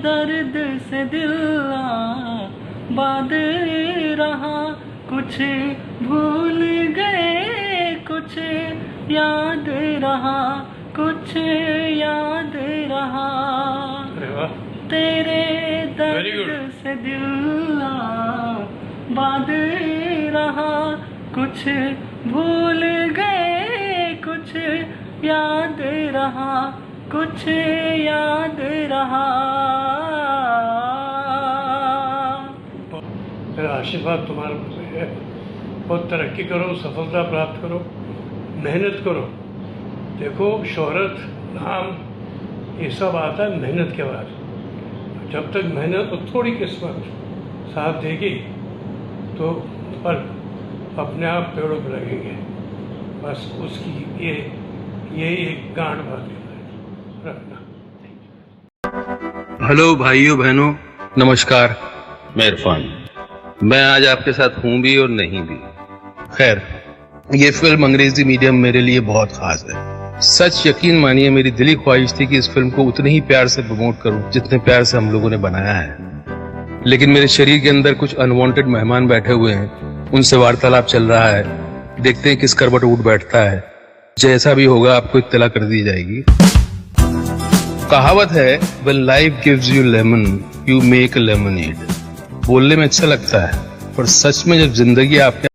दर्द से दिल आबाद रहा, कुछ भूल गए कुछ याद रहा, कुछ याद रहा। अरे वाह, तेरे Very good. दर्द से दिल आबाद रहा, कुछ भूल गए कुछ याद रहा, कुछ याद रहा। मेरा आशीर्वाद तुम्हारे ऊपर है। बहुत तरक्की करो, सफलता प्राप्त करो, मेहनत करो। देखो, शोहरत, नाम ये सब आता है मेहनत के बाद। जब तक मेहनत और थोड़ी किस्मत साथ देगी तो फल अपने आप पेड़ों पर लगेंगे। बस उसकी ये एक गांठ बात रखना। हेलो भाइयों बहनों, नमस्कार। मैं इरफान। मैं आज आपके साथ हूं भी और नहीं भी। खैर, ये फिल्म अंग्रेजी मीडियम मेरे लिए बहुत खास है। सच यकीन मानिए, मेरी दिली ख्वाहिश थी कि इस फिल्म को उतने ही प्यार से प्रमोट करूं जितने प्यार से हम लोगों ने बनाया है। लेकिन मेरे शरीर के अंदर कुछ अनवांटेड मेहमान बैठे हुए हैं, उनसे वार्तालाप चल रहा है। देखते हैं किस करवट उठ बैठता है। जैसा भी होगा आपको इत्तला कर दी जाएगी। कहावत है, when life gives you lemon, you make a lemonade। बोलने में अच्छा लगता है, पर सच में जब जिंदगी आपके